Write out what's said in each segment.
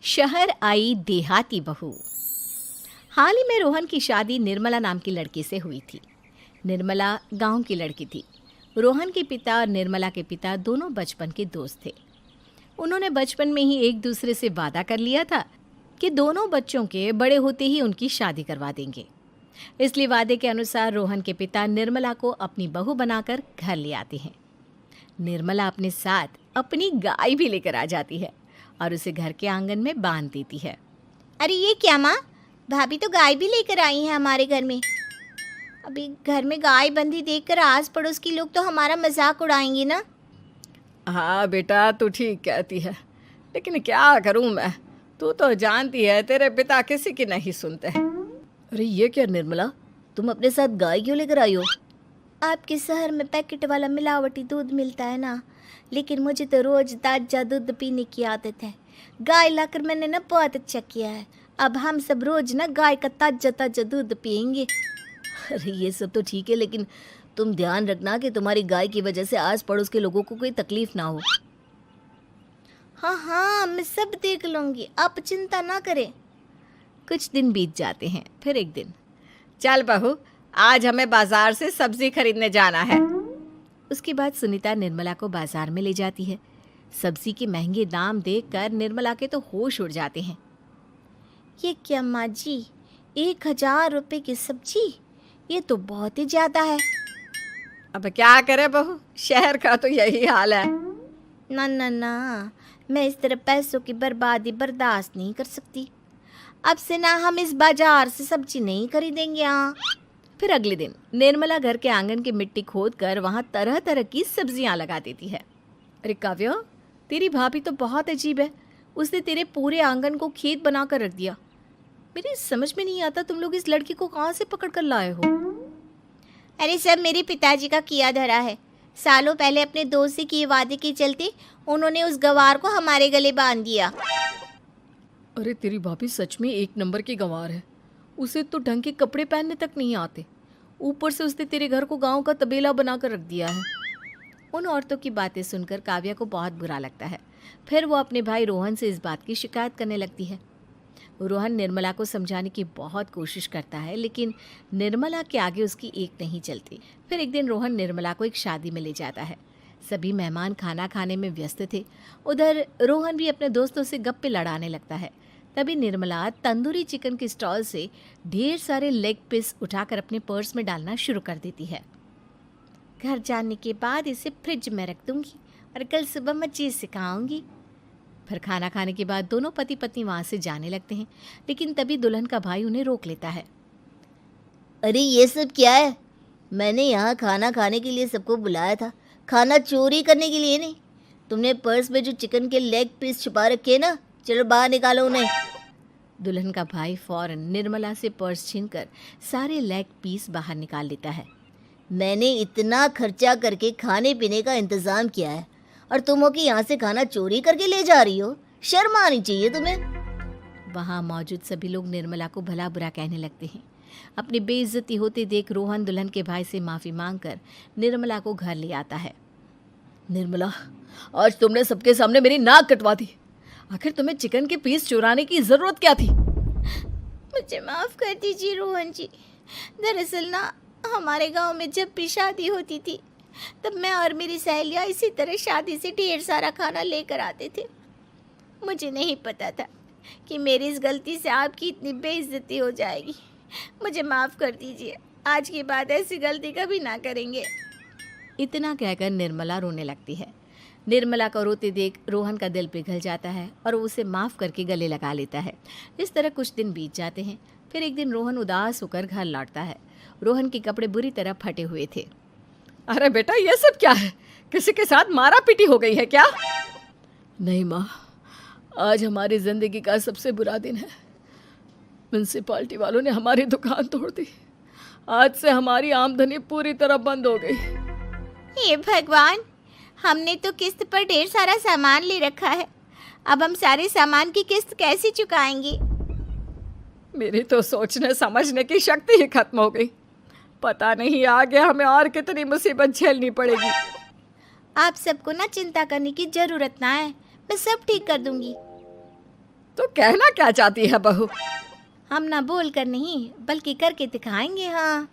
शहर आई देहाती बहू। हाल ही में रोहन की शादी निर्मला नाम की लड़की से हुई थी। निर्मला गांव की लड़की थी। रोहन के पिता और निर्मला के पिता दोनों बचपन के दोस्त थे। उन्होंने बचपन में ही एक दूसरे से वादा कर लिया था कि दोनों बच्चों के बड़े होते ही उनकी शादी करवा देंगे। इसलिए वादे के अनुसार रोहन के पिता निर्मला को अपनी बहू बनाकर घर ले आते हैं। निर्मला अपने साथ अपनी गाय भी लेकर आ जाती है और उसे घर के आंगन में बांध देती है। अरे ये क्या माँ, भाभी तो गाय भी लेकर आई हैं हमारे घर में। अभी घर में गाय बंधी देखकर आस पड़ोस के लोग तो हमारा मजाक उड़ाएंगे ना। हाँ बेटा, तू ठीक कहती है, लेकिन क्या करूँ मैं। तू तो जानती है तेरे पिता किसी की नहीं सुनते हैं। अरे ये क्या निर्मला, तुम अपने साथ गाय क्यों लेकर आई हो? आपके शहर में पैकेट वाला मिलावटी दूध मिलता है ना, लेकिन मुझे तो रोज ताजा दूध पीने की आदत है। गाय लाकर मैंने ना बहुत अच्छा किया है। अब हम सब रोज ना गाय का ताजा ताजा दूध पियेंगे। अरे ये सब तो ठीक है, लेकिन तुम ध्यान रखना कि तुम्हारी गाय की वजह से आस पड़ोस के लोगों को कोई तकलीफ ना हो। हाँ हाँ, मैं सब देख लूँगी, आप चिंता ना करें। कुछ दिन बीत जाते हैं। फिर एक दिन, चल बहू, आज हमें बाजार से सब्जी खरीदने जाना है। उसके बाद सुनीता निर्मला को बाजार में ले जाती है। सब्जी के महंगे दाम देखकर निर्मला के तो होश उड़ जाते हैं। ये क्या माँ जी, 1000 रुपये की सब्जी, ये तो बहुत ही ज़्यादा है। अब क्या करे बहू, शहर का तो यही हाल है। ना ना ना, मैं इस तरह पैसों की बर्बादी बर्दाश्त नहीं कर सकती। अब से ना हम इस बाजार से सब्जी नहीं खरीदेंगे। हाँ। फिर अगले दिन निर्मला घर के आंगन की मिट्टी खोद कर वहाँ तरह तरह की सब्जियाँ लगा देती है। अरे काव्या, तेरी भाभी तो बहुत अजीब है। उसने तेरे पूरे आंगन को खेत बना कर रख दिया। मेरी समझ में नहीं आता तुम लोग इस लड़की को कहाँ से पकड़ कर लाए हो। अरे सब मेरे पिताजी का किया धरा है। सालों पहले अपने दोस्त से किए वादे के चलते उन्होंने उस गवार को हमारे गले बांध दिया। अरे तेरी भाभी सच में एक नंबर की गंवार है। उसे तो ढंग के कपड़े पहनने तक नहीं आते, ऊपर से उसने तेरे घर को गांव का तबेला बनाकर रख दिया है। उन औरतों की बातें सुनकर काव्या को बहुत बुरा लगता है। फिर वो अपने भाई रोहन से इस बात की शिकायत करने लगती है। रोहन निर्मला को समझाने की बहुत कोशिश करता है, लेकिन निर्मला के आगे उसकी एक नहीं चलती। फिर एक दिन रोहन निर्मला को एक शादी में ले जाता है। सभी मेहमान खाना खाने में व्यस्त थे। उधर रोहन भी अपने दोस्तों से गप्पे लड़ाने लगता है। तभी निर्मला तंदूरी चिकन के स्टॉल से ढेर सारे लेग पीस उठाकर अपने पर्स में डालना शुरू कर देती है। घर जाने के बाद इसे फ्रिज में रख दूंगी और कल सुबह मजे से खाऊंगी। फिर खाना खाने के बाद दोनों पति पत्नी वहाँ से जाने लगते हैं, लेकिन तभी दुल्हन का भाई उन्हें रोक लेता है। अरे ये सब क्या है? मैंने यहाँ खाना खाने के लिए सबको बुलाया था, खाना चोरी करने के लिए नहीं। तुमने पर्स में जो चिकन के लेग पीस छुपा रखे ना, चलो बाहर निकालो उन्हें। दुल्हन का भाई फौरन निर्मला से पर्स छीनकर सारे लेग पीस बाहर निकाल लेता है। मैंने इतना खर्चा करके खाने पीने का इंतजाम किया है और तुम हो कि यहाँ से खाना चोरी करके ले जा रही हो? शर्म आनी चाहिए तुम्हें। वहाँ मौजूद सभी लोग निर्मला को भला बुरा कहने लगते हैं। अपनी बेइज्जती होते देख रोहन दुल्हन के भाई से माफ़ी मांगकर निर्मला को घर ले आता है। निर्मला, आज तुमने सबके सामने मेरी नाक कटवा दी। आखिर तुम्हें चिकन के पीस चुराने की ज़रूरत क्या थी? मुझे माफ़ कर दीजिए रोहन जी। दरअसल ना, हमारे गांव में जब भी शादी होती थी तब मैं और मेरी सहेलियाँ इसी तरह शादी से ढेर सारा खाना लेकर आते थे। मुझे नहीं पता था कि मेरी इस गलती से आपकी इतनी बेइज्जती हो जाएगी। मुझे माफ़ कर दीजिए। आज के बाद ऐसी गलती कभी ना करेंगे। इतना कहकर निर्मला रोने लगती है। निर्मला को रोते देख रोहन का दिल पिघल जाता है और वो उसे माफ़ करके गले लगा लेता है। इस तरह कुछ दिन बीत जाते हैं। फिर एक दिन रोहन उदास होकर घर लौटता है। रोहन के कपड़े बुरी तरह फटे हुए थे। अरे बेटा, ये सब क्या है? किसी के साथ मारा पीटी हो गई है क्या? नहीं माँ, आज हमारी ज़िंदगी का सबसे बुरा दिन है। म्यूनसिपालिटी वालों ने हमारी दुकान तोड़ दी। आज से हमारी आमदनी पूरी तरह बंद हो गई। हे भगवान, हमने तो किस्त पर ढेर सारा सामान ले रखा है। अब हम सारे सामान की किस्त कैसे चुकाएंगे? मेरी तो सोचने समझने की शक्ति ही खत्म हो गई। पता नहीं आगे हमें और कितनी मुसीबत झेलनी पड़ेगी। आप सबको ना चिंता करने की ज़रूरत ना है, मैं सब ठीक कर दूंगी। तो कहना क्या चाहती है बहू? हम ना बोल कर नहीं बल्कि करके दिखाएंगे। हाँ।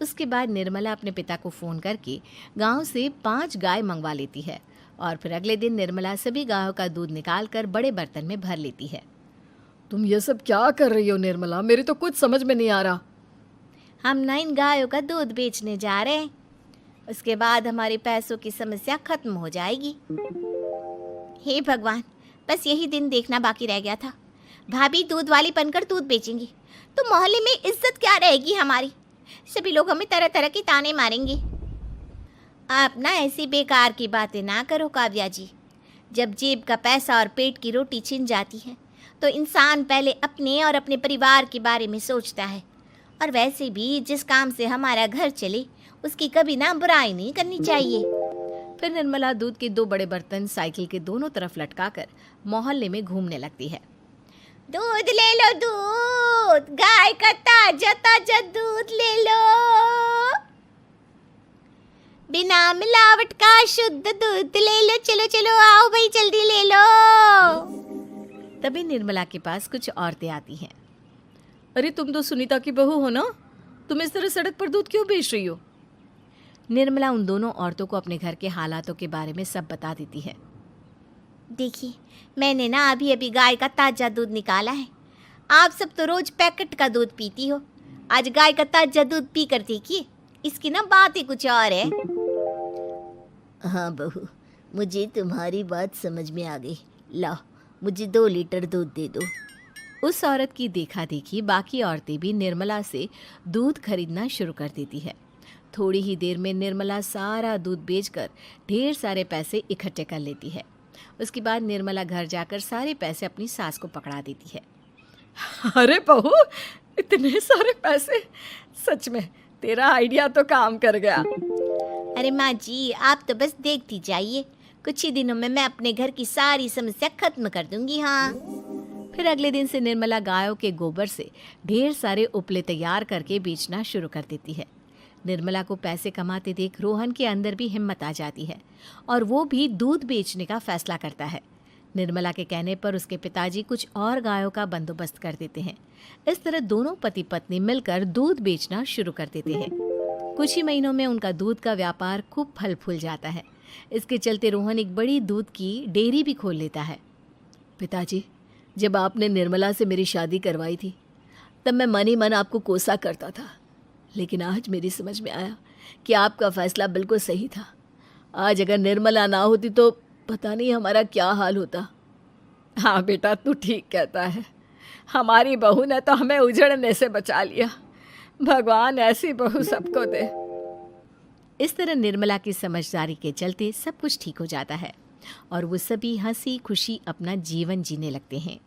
उसके बाद निर्मला अपने पिता को फ़ोन करके गांव से 5 गाय मंगवा लेती है और फिर अगले दिन निर्मला सभी गायों का दूध निकाल कर बड़े बर्तन में भर लेती है। तुम ये सब क्या कर रही हो निर्मला? मेरी तो कुछ समझ में नहीं आ रहा। हम ना इन गायों का दूध बेचने जा रहे हैं। उसके बाद हमारे पैसों की समस्या खत्म हो जाएगी। हे भगवान, बस यही दिन देखना बाकी रह गया था। भाभी दूध वाली बनकर दूध बेचेंगी तो मोहल्ले में इज्जत क्या रहेगी हमारी? सभी लोग हमें तरह तरह के ताने मारेंगे। आप ना ऐसी बेकार की बातें ना करो काव्या जी। जब जेब का पैसा और पेट की रोटी छिन जाती है तो इंसान पहले अपने और अपने परिवार के बारे में सोचता है। और वैसे भी जिस काम से हमारा घर चले उसकी कभी ना बुराई नहीं करनी चाहिए। फिर निर्मला दूध के 2 बड़े बर्तन साइकिल के दोनों तरफ लटकाकर मोहल्ले में घूमने लगती है। दूध ले लो, दूध, गाय का ताजा ताजा दूध ले लो, बिना मिलावट का शुद्ध दूध ले लो। चलो चलो आओ भाई, जल्दी ले लो। तभी निर्मला के पास कुछ औरतें आती हैं। अरे तुम तो सुनीता की बहू हो ना, तुम इस तरह सड़क पर दूध क्यों बेच रही हो? निर्मला उन दोनों औरतों को अपने घर के हालातों के बारे में सब बता देती है। देखिए, मैंने ना अभी अभी गाय का ताजा दूध निकाला है। आप सब तो रोज पैकेट का दूध पीती हो, आज गाय का ताजा दूध पी कर देखिए, इसकी ना बात ही कुछ और है। हाँ बहू, मुझे तुम्हारी बात समझ में आ गई। ला, मुझे 2 लीटर दूध दे दो। उस औरत की देखा देखी बाकी औरतें भी निर्मला से दूध खरीदना शुरू कर देती है। थोड़ी ही देर में निर्मला सारा दूध बेचकर ढेर सारे पैसे इकट्ठे कर लेती है। उसके बाद निर्मला घर जाकर सारे पैसे अपनी सास को पकड़ा देती है। अरे बहू, इतने सारे पैसे! सच में तेरा आइडिया तो काम कर गया। अरे माँ जी, आप तो बस देखती जाइए, कुछ ही दिनों में मैं अपने घर की सारी समस्या खत्म कर दूंगी। हाँ। फिर अगले दिन से निर्मला गायों के गोबर से ढेर सारे उपले तैयार करके बेचना शुरू कर देती है। निर्मला को पैसे कमाते देख रोहन के अंदर भी हिम्मत आ जाती है और वो भी दूध बेचने का फैसला करता है। निर्मला के कहने पर उसके पिताजी कुछ और गायों का बंदोबस्त कर देते हैं। इस तरह दोनों पति पत्नी मिलकर दूध बेचना शुरू कर देते हैं। कुछ ही महीनों में उनका दूध का व्यापार खूब फल फूल जाता है। इसके चलते रोहन एक बड़ी दूध की डेयरी भी खोल लेता है। पिताजी, जब आपने निर्मला से मेरी शादी करवाई थी तब मैं मन ही मन आपको कोसा करता था, लेकिन आज मेरी समझ में आया कि आपका फैसला बिल्कुल सही था। आज अगर निर्मला ना होती तो पता नहीं हमारा क्या हाल होता। हाँ बेटा, तू ठीक कहता है। हमारी बहू ने तो हमें उजड़ने से बचा लिया। भगवान ऐसी बहू सबको दे। इस तरह निर्मला की समझदारी के चलते सब कुछ ठीक हो जाता है और वो सभी हंसी खुशी अपना जीवन जीने लगते हैं।